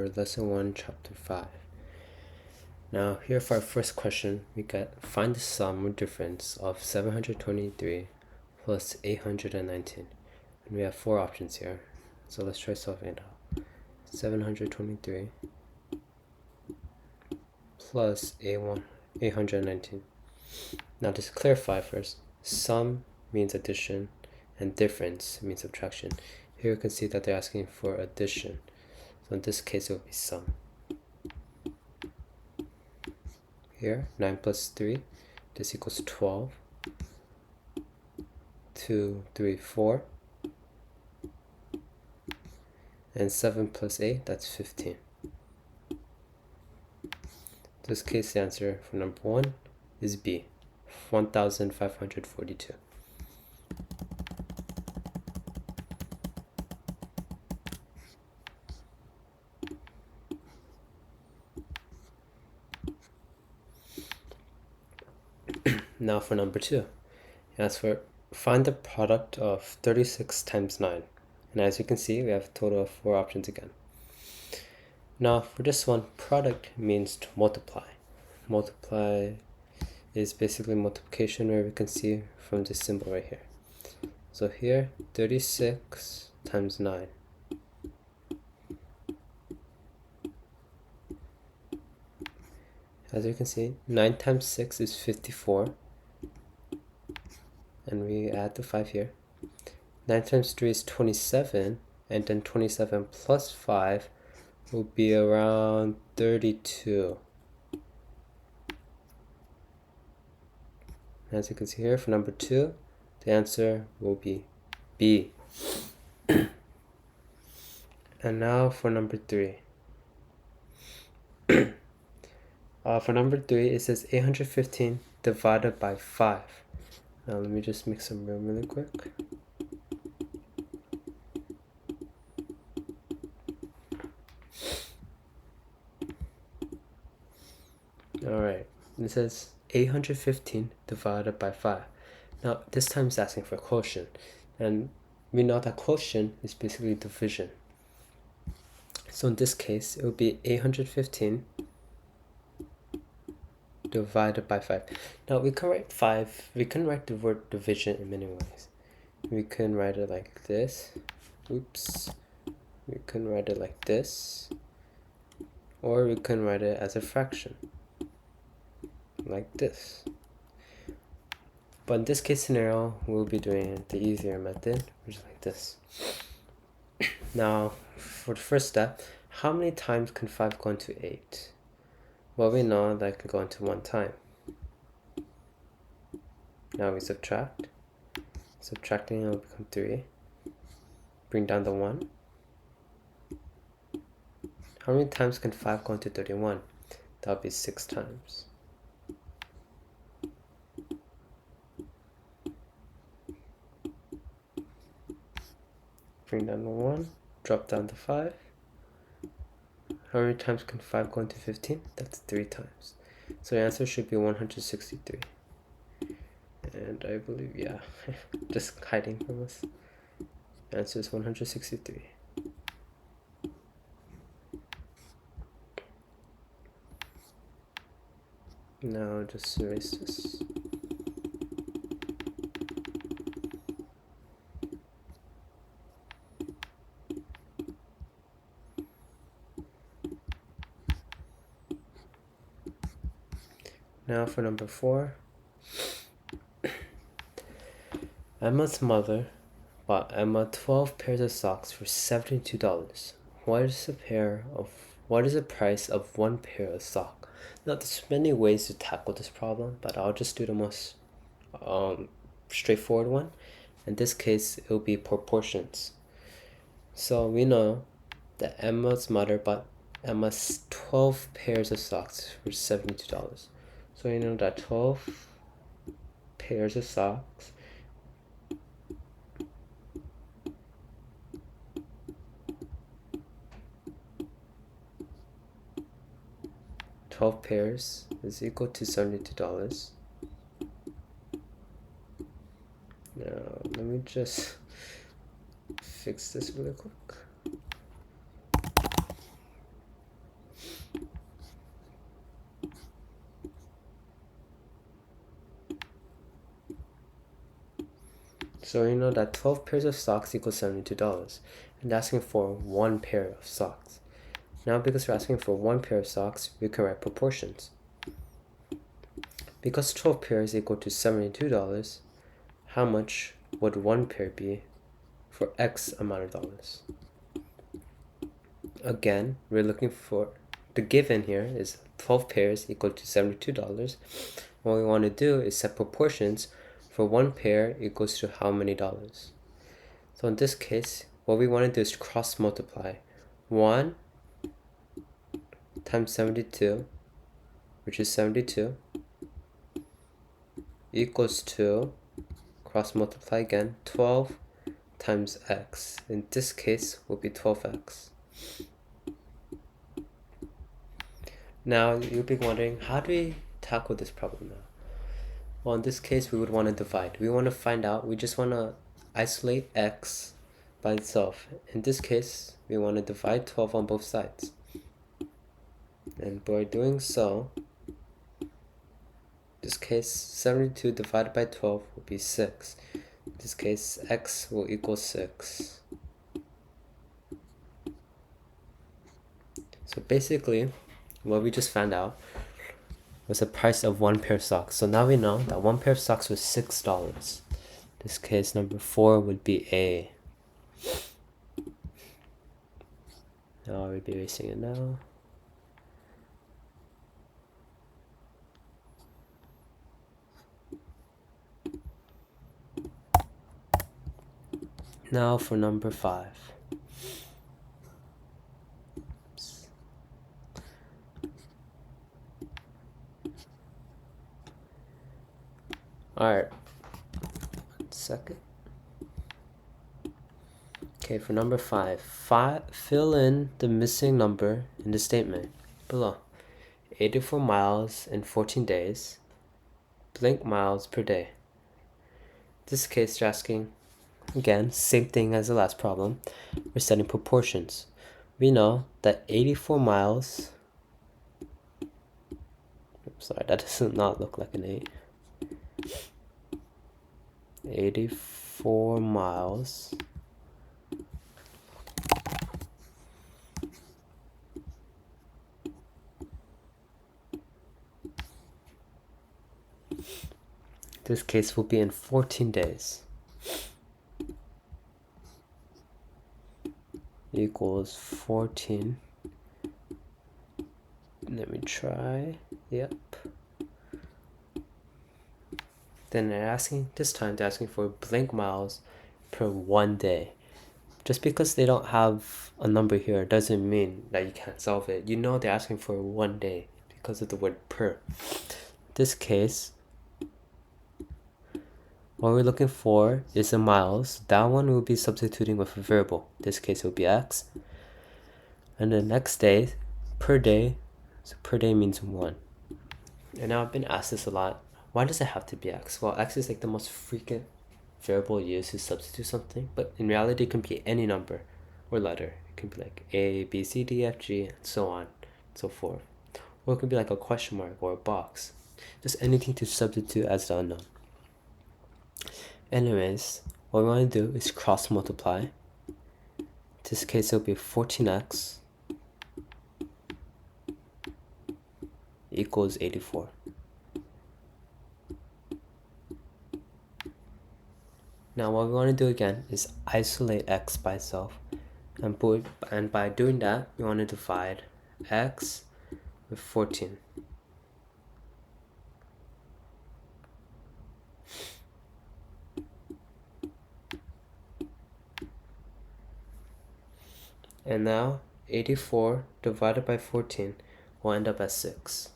for Lesson 1, Chapter 5. Now, here for our first question, we got find the sum or difference of 723 plus 819. And we have four options here. So let's try solving it out. 723 plus 819. Now, just to clarify first, sum means addition and difference means subtraction. Here you can see that they're asking for addition. So in this case, it will be sum. Here, 9 plus 3, this equals 12. 2, 3, 4. And 7 plus 8, that's 15. In this case, the answer for number 1 is B, 1,542. Now for number 2, it asks for find the product of 36 times 9. And as you can see, we have a total of 4 options again. Now for this one, product means to multiply. Multiply is basically multiplication, where we can see from this symbol right here. So here, 36 times 9. As you can see, 9 times 6 is 54. And we add the 5 here. 9 times 3 is 27, and then 27 plus 5 will be around 32. As you can see here, for number 2, the answer will be B. And now for number 3. For number 3, it says 815 divided by 5. Now let me just make some room really quick. Alright, it says 815 divided by 5. Now this time it's asking for quotient, and we know that quotient is basically division. So in this case, it would be 815 divided by 5. Now we can write 5, we can write the word division in many ways. We can write it like this. Oops. We can write it like this. Or we can write it as a fraction. Like this. But in this case scenario, we'll be doing the easier method, which is like this. Now, for the first step, how many times can 5 go into 8? Well, we know that it can go into 1 time. Now we subtract. Subtracting, it will become 3. Bring down the 1. How many times can 5 go into 31? That would be 6 times. Bring down the 1. Drop down the 5. How many times can 5 go into 15? That's 3 times. So the answer should be 163. And I believe, yeah, just hiding from us. The answer is 163. Now just erase this. Now for number 4. Emma's mother bought Emma 12 pairs of socks for $72. What is the price of 1 pair of socks? Now there's many ways to tackle this problem, but I'll just do the most straightforward one. In this case, it will be proportions. So we know that Emma's mother bought Emma's 12 pairs of socks for $72. So you know that 12 pairs of socks is equal to $72. Now let me just fix this really quick. So you know that 12 pairs of socks equals $72, and asking for one pair of socks. Now because we're asking for one pair of socks, we can write proportions. Because 12 pairs equal to $72, how much would one pair be for X amount of dollars? Again, we're looking for, the given here is 12 pairs equal to $72. What we want to do is set proportions for one pair equals to how many dollars. So in this case, what we want to do is cross multiply 1 times 72, which is 72, equals to, cross multiply again, 12 times x. In this case, will be 12x. Now, you'll be wondering, how do we tackle this problem now? Well, in this case, we would want to divide. We want to find out, we just want to isolate x by itself. In this case, we want to divide 12 on both sides. And by doing so, in this case, 72 divided by 12 will be 6. In this case, x will equal 6. So basically, what we just found out was the price of one pair of socks. So now we know that one pair of socks was $6. In this case, number 4 would be A. Now we'll be erasing it now. Now for number 5. Alright, 1 second. Okay, for number 5, fill in the missing number in the statement below. 84 miles in 14 days, blank miles per day. In this case, you're asking, again, same thing as the last problem. We're setting proportions. We know that 84 miles, sorry, that does not look like an 8. 84 miles this case will be in 14 days equals 14. Let me try. Yep. Then they're asking, this time they're asking for blank miles per 1 day. Just because they don't have a number here doesn't mean that you can't solve it. You know they're asking for 1 day because of the word per. This case, what we're looking for is the miles. That one will be substituting with a variable. This case will be x. And the next day, per day, so per day means 1. And now I've been asked this a lot. Why does it have to be x? Well, x is like the most frequent variable used to substitute something, but in reality it can be any number or letter. It can be like A, B, C, D, F, G, and so on, and so forth. Or it could be like a question mark or a box. Just anything to substitute as the unknown. Anyways, what we want to do is cross multiply. In this case, it will be 14x equals 84. Now what we want to do again is isolate x by itself, and by doing that we want to divide x with 14. And now 84 divided by 14 will end up as 6.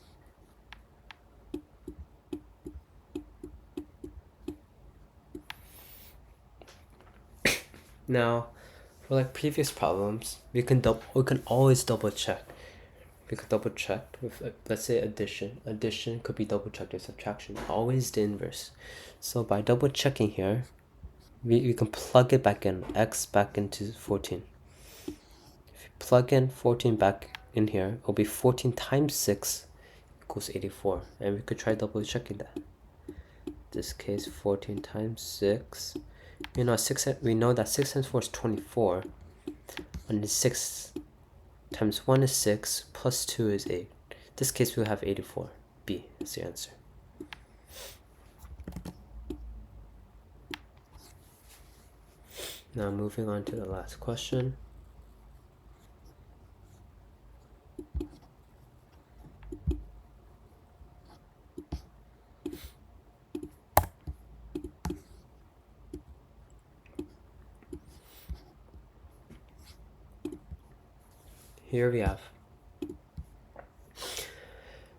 Now, for like previous problems, we can always double check. We could double check with, let's say, addition. Addition could be double checked with subtraction. Always the inverse. So by double checking here, we can plug it back in, x back into 14. If you plug in 14 back in here, it'll be 14 times 6 equals 84. And we could try double checking that. In this case, 14 times 6 we know that 6 times 4 is 24, and 6 times 1 is 6, plus 2 is 8. In this case, we'll have 84. B is the answer. Now moving on to the last question. Here we have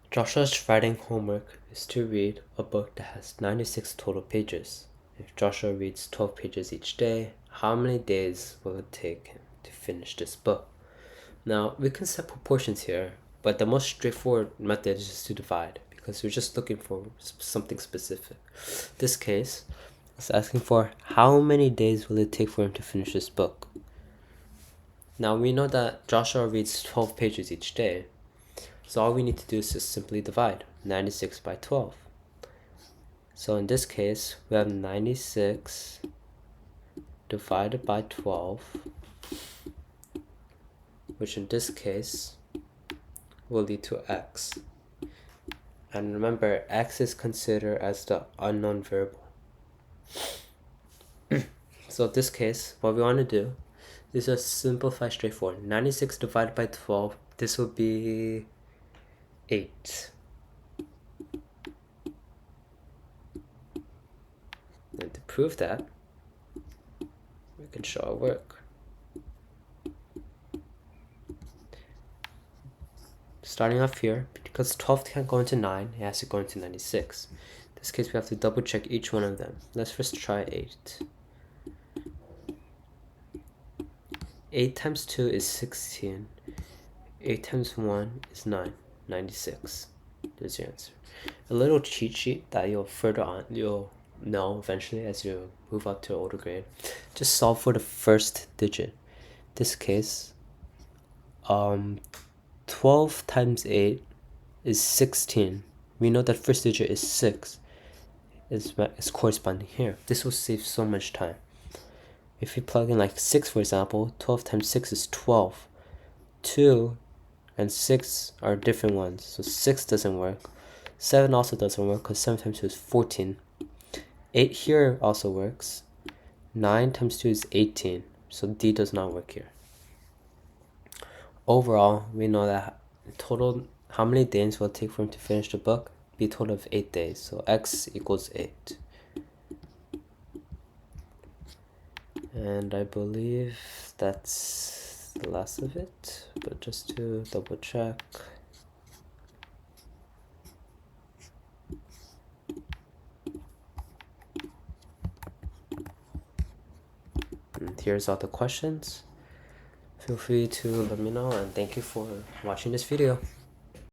Joshua's writing homework is to read a book that has 96 total pages. If Joshua reads 12 pages each day, how many days will it take him to finish this book? Now, we can set proportions here, but the most straightforward method is just to divide, because we're just looking for something specific. This case, it's asking for how many days will it take for him to finish this book. Now, we know that Joshua reads 12 pages each day, so all we need to do is just simply divide 96 by 12. So in this case, we have 96 divided by 12, which in this case will lead to x. And remember, x is considered as the unknown variable. So in this case, what we want to do is just simplify straightforward. 96 divided by 12, this will be 8. And to prove that, we can show our work. Starting off here, because 12 can't go into 9, it has to go into 96. In this case, we have to double check each one of them. Let's first try 8. 8 times 2 is 16. 8 times 1 is 9. 96. There's your answer. A little cheat sheet that you'll know eventually as you move up to an older grade. Just solve for the first digit. In this case, 12 times 8 is 16. We know that first digit is 6. Is corresponding here. This will save so much time. If you plug in like 6, for example, 12 times 6 is 12. 2 and 6 are different ones, so 6 doesn't work. 7 also doesn't work because 7 times 2 is 14. 8 here also works. 9 times 2 is 18, so D does not work here. Overall, we know that total, how many days will it take for him to finish the book? Be a total of 8 days, so x equals 8. And I believe that's the last of it, but just to double check. And here's all the questions. Feel free to let me know, and thank you for watching this video.